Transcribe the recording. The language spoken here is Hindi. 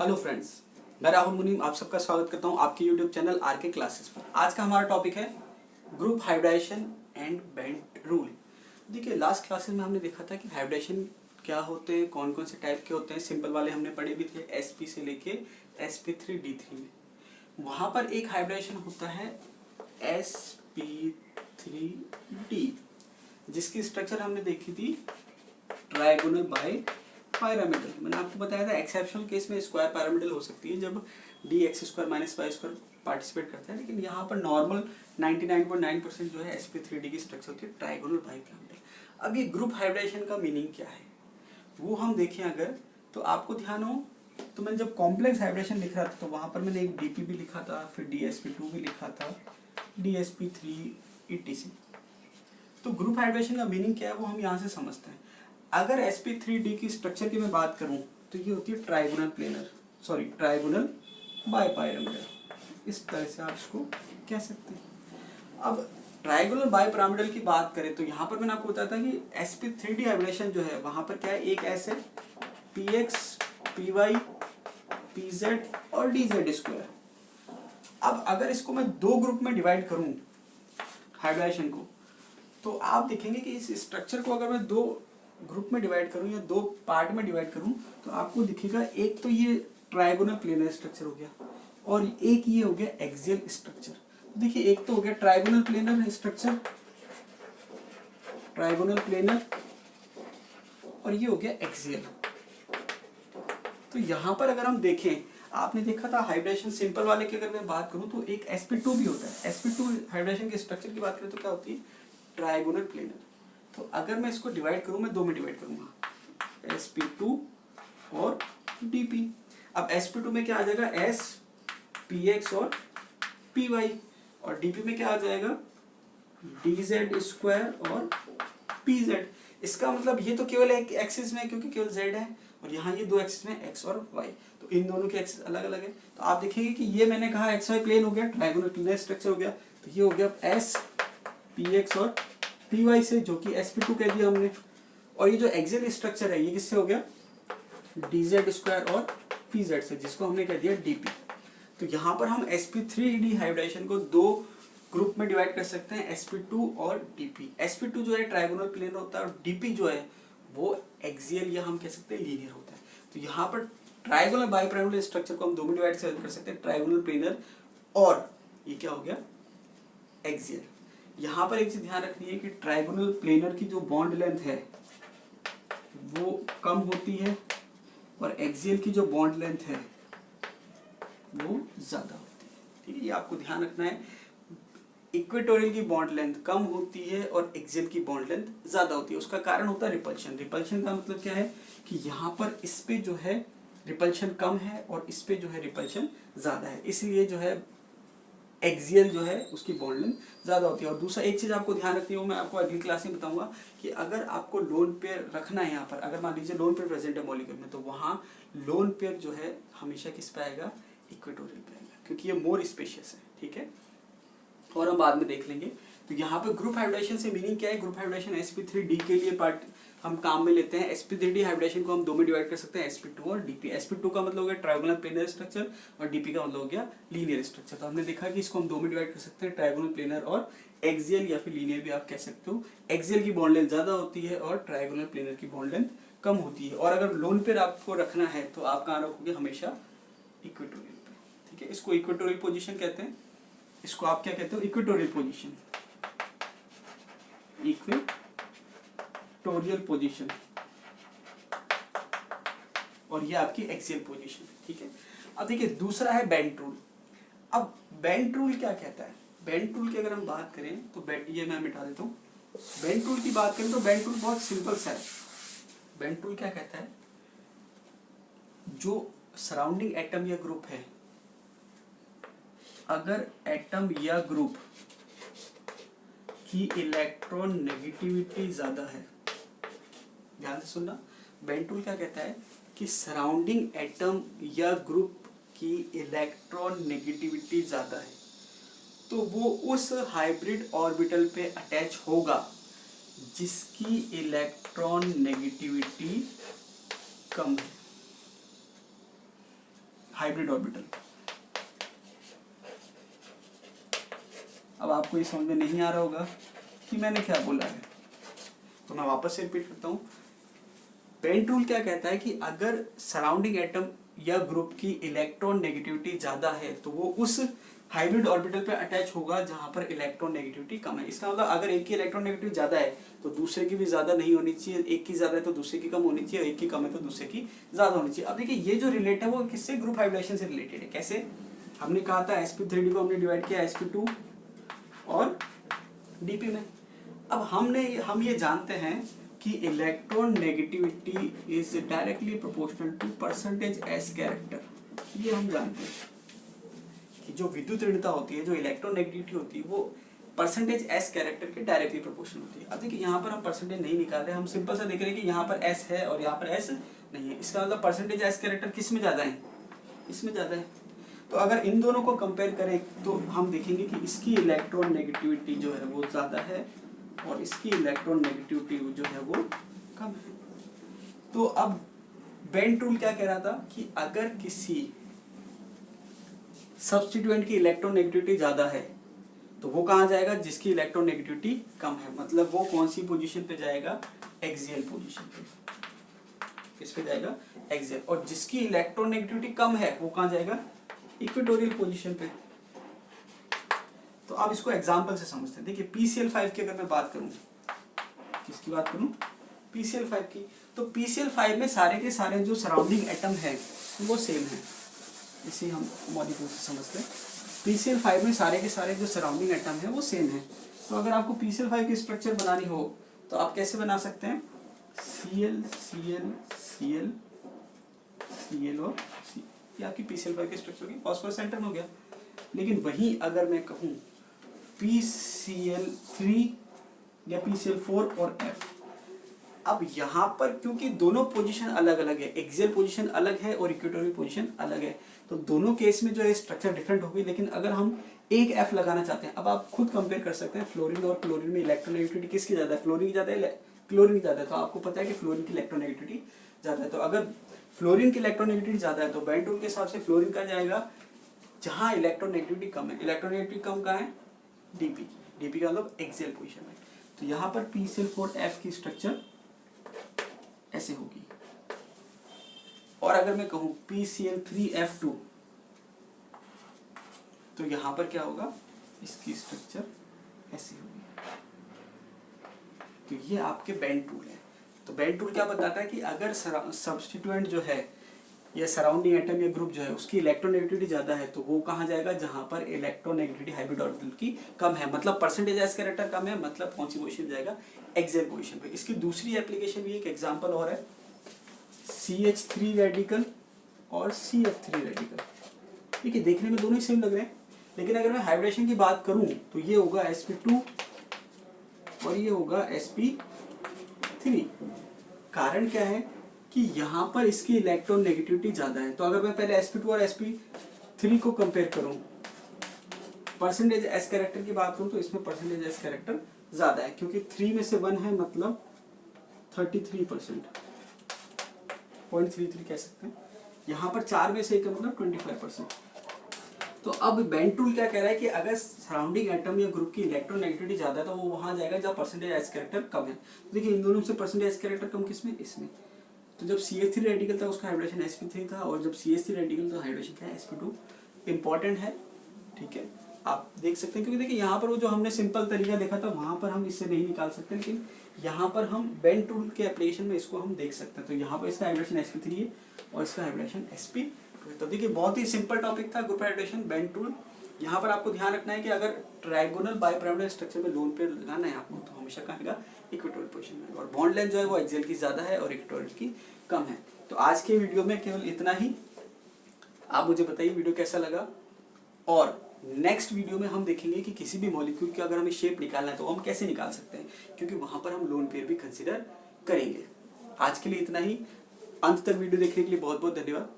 हेलो फ्रेंड्स, मैं राहुल मुनीम आप सबका स्वागत करता हूं आपके यूट्यूब चैनल आरके क्लासेस पर। आज का हमारा टॉपिक है group hybridization and bent rule. देखिए, लास्ट क्लासेस में हमने देखा था कि हाइब्रिडाइजेशन क्या होते हैं, कौन कौन से टाइप के होते हैं। सिंपल वाले हमने पढ़े भी थे sp से लेके sp3d3 में। वहाँ पर एक हाइब्रिडाइजेशन होता है sp3d, जिसकी स्ट्रक्चर हमने देखी थी ट्राइगोनल बाय पिरामिडल। मैंने आपको बताया था एक्सेप्शनल केस में स्क्वायर पिरामिडल हो सकती है जब dx² - y² पार्टिसिपेट करता है, लेकिन यहाँ पर नॉर्मल 99.9% जो है sp3d की स्ट्रक्चर होती है ट्राइगोनल बाय पिरामिडल। अब ये ग्रुप हाइब्रिडाइजेशन का मीनिंग क्या है वो हम देखें अगर, तो आपको ध्यान हो तो मैं जब कॉम्प्लेक्स हाइब्रिडेशन लिख रहा था तो वहाँ पर मैंने एक dp भी लिखा था, फिर dsp2 भी लिखा था, dsp3 etc। तो ग्रुप हाइब्रिडेशन का मीनिंग क्या है वो हम यहाँ से समझते हैं। अगर sp3d की स्ट्रक्चर की मैं बात करूं तो ये होती है ट्राइगोनल बाय पिरामिडल। इस तरह से आप इसको कह सकते हैं। अब ट्राइगोनल बाय पिरामिडल की बात करें तो यहाँ पर मैंने आपको बताया था कि sp3d हाइब्रिडेशन जो है वहां पर क्या है, एक ऐसे px py pz और dz²। अब अगर इसको मैं दो ग्रुप में डिवाइड करूं हाइब्रिडेशन को, तो आप देखेंगे कि इस स्ट्रक्चर को अगर मैं दो ग्रुप में डिवाइड करूं या दो पार्ट में डिवाइड करूं तो आपको दिखेगा एक तो ये ट्राइगोनल प्लेनर स्ट्रक्चर हो गया और एक ये हो गया एक्सियल स्ट्रक्चर। देखिए, एक तो हो गया trigonal planar structure, trigonal planar, और ये हो गया एक्सियल। तो यहां पर अगर हम देखें, आपने देखा था हाइब्रिडेशन सिंपल वाले की अगर मैं बात करूं तो एक sp2 भी होता है। sp2 हाइब्रिडेशन के स्ट्रक्चर की बात करें तो क्या होती है, ट्राइगोनल प्लेनर। तो अगर मैं इसको डिवाइड करूं, मैं दो में डिवाइड करूंगा sp2 और dp। अब sp2 में क्या आ जाएगा, s px और py, और dp में क्या आ जाएगा, dz² और pz। इसका मतलब ये तो केवल एक एक्सिस में, क्योंकि केवल z है, और यहाँ ये दो एक्सिस में x और y, तो इन दोनों के एक्सिस अलग अलग है। तो आप देखेंगे कि ये मैंने कहा xy प्लेन हो गया, ट्राइगोनल प्लेनर स्ट्रक्चर हो गया, तो ये हो गया s px और py से, जो कि sp2 कह दिया हमने। और ये जो एक्सियल स्ट्रक्चर है ये किससे हो गया, dz² और pz से, जिसको हमने कह दिया dp। तो यहाँ पर हम sp3d हाइब्रिडेशन को दो ग्रुप में डिवाइड कर सकते हैं, sp2 और dp। sp2 जो है ट्राइगोनल प्लेनर होता है और dp जो है वो एक्सियल या हम कह सकते हैं लीनियर होता है। तो यहाँ पर ट्राइगोनल बाय पिरामिडल स्ट्रक्चर को हम दो में डिवाइड कर सकते हैं, ट्राइगोनल प्लेनर और ये क्या हो गया, एक्सियल। यहाँ पर एक चीज ध्यान रखनी है कि ट्राइगोनल प्लेनर की जो बॉन्ड लेंथ है वो कम होती है और एक्सियल की जो बॉन्ड लेंथ है वो ज्यादा होती है। ठीक है, ये आपको ध्यान रखना है। इक्वेटोरियल की बॉन्ड लेंथ कम होती है और एक्सियल की बॉन्ड लेंथ ज्यादा होती है। उसका कारण होता है रिपल्शन। रिपल्शन का मतलब क्या है कि यहाँ पर इस पे जो है रिपल्शन कम है और इस पे जो है रिपल्शन ज्यादा है, इसलिए जो है एक्सियल जो है उसकी बॉन्ड लेंथ ज्यादा होती है। और दूसरा एक चीज आपको ध्यान रखनी है, मैं आपको अगली क्लास में बताऊंगा कि अगर आपको लोन पेयर रखना है यहाँ पर, अगर मान लीजिए लोन पेयर प्रेजेंट है मॉलिक्यूल में, तो वहाँ लोन पेयर जो है हमेशा किस पे आएगा, इक्वेटोरियल पे आएगा, क्योंकि ये मोर स्पेशियस है। ठीक है, और हम बाद में देख लेंगे। तो यहाँ पे ग्रुप हाइब्रिडेशन से मीनिंग क्या है, ग्रुप हाइब्रिडेशन sp3d के लिए पार्ट हम काम में लेते हैं। sp3d हाइब्रिडेशन को हम दो में डिवाइड कर सकते हैं, sp2 और dp। sp2 का मतलब हो गया ट्राइगोनल प्लेनर स्ट्रक्चर और dp का मतलब हो गया लीनियर स्ट्रक्चर। तो हमने देखा कि इसको हम दो में डिवाइड कर सकते हैं, ट्राइगोनल प्लेनर और एक्सियल, या फिर लीनियर भी आप कह सकते हो। एक्सियल की बॉन्ड लेंथ ज्यादा होती है और ट्राइगोनल प्लेनर की बॉन्ड लेंथ कम होती है। और अगर लोन पेयर आपको रखना है तो आप कहाँ रखोगे, हमेशा इक्वेटोरियल पे। ठीक है, इसको इक्वेटोरियल पोजिशन कहते हैं। इसको आप क्या कहते हो, इक्वेटोरियल पोजीशन, इक्वेटोरियल पोजीशन, और ये आपकी एक्सियल पोजीशन। ठीक है, अब देखिए दूसरा है बेंट रूल। अब बेंट रूल क्या कहता है, बेंट रूल की अगर हम बात करें तो ये मैं मिटा देता हूँ। बेंट रूल की बात करें तो बेंट रूल बहुत सिंपल सा है। बेंट रूल क्या कहता है, जो सराउंडिंग एटम या ग्रुप है, अगर एटम या ग्रुप की इलेक्ट्रॉन नेगेटिविटी ज्यादा है, ध्यान से सुनना, बेंट रूल क्या कहता है कि सराउंडिंग एटम या ग्रुप की इलेक्ट्रॉन नेगेटिविटी ज्यादा है तो वो उस हाइब्रिड ऑर्बिटल पे अटैच होगा जिसकी इलेक्ट्रॉन नेगेटिविटी कम है। Hybrid orbital. अब आपको ये समझ में नहीं आ रहा होगा कि मैंने क्या बोला है, तो मैं वापस से रिपीट करता हूँ। बेंट रूल क्या कहता है कि अगर सराउंडिंग एटम या ग्रुप की इलेक्ट्रॉन नेगेटिविटी ज्यादा है तो वो उस हाइब्रिड ऑर्बिटल पे अटैच होगा जहां पर इलेक्ट्रॉन नेगेटिविटी कम है। इसका मतलब अगर एक की इलेक्ट्रॉन नेगेटिविटी ज्यादा है तो दूसरे की भी ज्यादा नहीं होनी चाहिए, एक की ज्यादा है तो दूसरे की कम होनी चाहिए, एक की कम है तो दूसरे की ज्यादा होनी चाहिए। अब देखिए ये जो रिलेट है वो किससे, ग्रुप हाइब्रिडेशन से रिलेटेड है। कैसे, हमने कहा था sp3d को हमने डिवाइड किया sp2 और dp में। अब हम ये जानते हैं कि electron negativity is directly proportional to percentage s character. ये हम जानते हैं कि जो विद्युत ऋणता होती है, जो इलेक्ट्रॉन नेगेटिविटी होती है, वो परसेंटेज एस कैरेक्टर के डायरेक्टली प्रोपोर्शनल होती है। अब देखिए यहाँ पर हम परसेंटेज नहीं निकाल रहे, हम सिंपल सा देख रहे हैं कि यहाँ पर एस है और यहाँ पर एस नहीं है। इसका मतलब परसेंटेज एस कैरेक्टर किस में ज्यादा है, इसमें ज्यादा है। तो अगर इन दोनों को कंपेयर करें तो हम देखेंगे कि इसकी इलेक्ट्रॉन नेगेटिविटी जो है वो ज्यादा है और इसकी इलेक्ट्रॉन नेगेटिविटी जो है वो कम है। तो अब बेंट रूल क्या कह रहा था कि अगर किसी सब्स्टिट्यूएंट की इलेक्ट्रॉन नेगेटिविटी ज्यादा है तो वो कहाँ जाएगा, जिसकी इलेक्ट्रॉन नेगेटिविटी कम है। मतलब वो कौन सी पोजीशन पे जाएगा, एक्सियल पोजीशन पे। किस पे जाएगा, एक्सियल। और जिसकी इलेक्ट्रॉन नेगेटिविटी कम है वो कहाँ जाएगा, इक्वेटोरियल पोजीशन पे। तो अब इसको एग्जांपल से समझते हैं। देखिए PCl5 की अगर मैं बात करूं, किसकी बात करूं, PCl5 की, तो PCl5 में सारे के सारे जो सराउंडिंग एटम है वो सेम है। इसे हम मॉलिक्यूल से समझते हैं। PCl5 में सारे के सारे जो सराउंडिंग एटम है वो सेम है। तो अगर आपको PCl5 की स्ट्रक्चर बनानी हो तो आप कैसे बना सकते हैं, Cl Cl Cl Cl और C, ये आपकी PCl5 की स्ट्रक्चर होगी। फॉस्फोरस सेंटर में हो गया। लेकिन वहीं अगर मैं कहूँ PCl3 या PCl4 और F, अब यहाँ पर क्योंकि दोनों पोजीशन अलग अलग है, एक्सियल पोजीशन अलग है और इक्वेटोरियल पोजीशन अलग है, तो दोनों केस में जो है स्ट्रक्चर डिफरेंट होगी। लेकिन अगर हम एक F लगाना चाहते हैं, अब आप खुद कंपेयर कर सकते हैं फ्लोरीन और क्लोरीन में इलेक्ट्रोनेगेटिविटी किसकी ज्यादा है, फ्लोरीन की ज्यादा है, क्लोरीन की ज्यादा है। तो आपको पता है कि फ्लोरीन की इलेक्ट्रोनेगेटिविटी ज्यादा है। तो अगर फ्लोरीन की इलेक्ट्रोनेगेटिविटी ज्यादा है तो बेंट रूल के हिसाब से फ्लोरीन का जाएगा जहां इलेक्ट्रोनेगेटिविटी कम है। इलेक्ट्रोनेगेटिविटी कम कहाँ है, डीपी। डीपी का मतलब एक्सियल पोजीशन है। तो यहाँ पर PCl4F की स्ट्रक्चर ऐसे होगी। और अगर मैं कहूँ PCl3F2 तो यहाँ पर क्या होगा, इसकी स्ट्रक्चर ऐसी होगी। तो ये आपके बेंट रूल है। तो बेंट रूल क्या बताता है कि अगर सब्स्टिट्यूएंट जो है या सराउंडिंग एटम या ग्रुप जो है उसकी इलेक्ट्रोनेगेटिविटी ज्यादा है तो वो कहाँ जाएगा, जहां पर इलेक्ट्रोनेगेटिविटी हाइब्रिड ऑर्बिटल की कम है। मतलब परसेंटेज एस कैरेक्टर कम है, मतलब कौन सी पोजीशन जाएगा, एक्सियल पोजीशन पे। इसकी दूसरी एप्लीकेशन भी एक एग्जांपल और है, CH3 रेडिकल और CF3 रेडिकल। ठीक है, देखने में दोनों ही सेम लग रहे हैं, लेकिन अगर मैं हाइब्रिडेशन की बात करूं तो ये होगा sp2 और ये होगा sp3। कारण क्या है कि यहाँ पर इसकी इलेक्ट्रॉन नेगेटिविटी ज्यादा है। तो अगर मैं पहले sp2 और sp3 को कंपेयर करूं, परसेंटेज एस कैरेक्टर की बात करूं तो इसमें परसेंटेज एस कैरेक्टर ज्यादा है, क्योंकि 3 में से 1 है, मतलब 33%, 0.33 कह सकते हैं। यहाँ पर 4 में से 1 है, मतलब 25%। तो अब बेंट रूल क्या कह रहा है कि अगर सराउंडिंग एटम या ग्रुप की इलेक्ट्रॉन नेगेटिविटी ज्यादा है तो वो वहां जाएगा जहाँ परसेंटेज एस कैरेक्टर कम है। तो देखिए इन दोनों से परसेंटेज एस कैरेक्टर कम किसमें, इसमें। तो जब CH3 रेडिकल था उसका हाइब्रिडेशन sp3 था, और जब CH3 रेडिकल था हाइब्रिडेशन क्या है, sp2। इंपॉर्टेंट है, ठीक है, आप देख सकते हैं। क्योंकि देखिए यहाँ पर वो जो हमने सिंपल तरीका देखा था वहां पर हम इससे नहीं निकाल सकते, लेकिन यहाँ पर हम बेंट रूल के एप्लीकेशन में इसको हम देख सकते हैं। तो यहाँ पर इसका हाइब्रिडेशन sp3 है और इसका हाइब्रिडेशन sp2। तो देखिए बहुत ही सिंपल टॉपिक था, ग्रुप हाइब्रिडेशन, बेंट रूल। यहाँ पर आपको ध्यान रखना है कि अगर ट्राइगोनल बाइपिरामिडल स्ट्रक्चर में लोन पेयर लगाना है आपको तो हमेशा कहेगा इक्वेटोरियल पोजीशन में, और बॉन्ड लेंथ जो है वो एक्सियल की ज्यादा है और इक्वेटोरियल की कम है। तो आज के वीडियो में केवल इतना ही। आप मुझे बताइए वीडियो कैसा लगा, और नेक्स्ट वीडियो में हम देखेंगे कि किसी भी मॉलिक्यूल की अगर हमें शेप निकालना है तो हम कैसे निकाल सकते हैं, क्योंकि वहां पर हम लोन पेयर भी कंसिडर करेंगे। आज के लिए इतना ही। अंत तक वीडियो देखने के लिए बहुत बहुत धन्यवाद।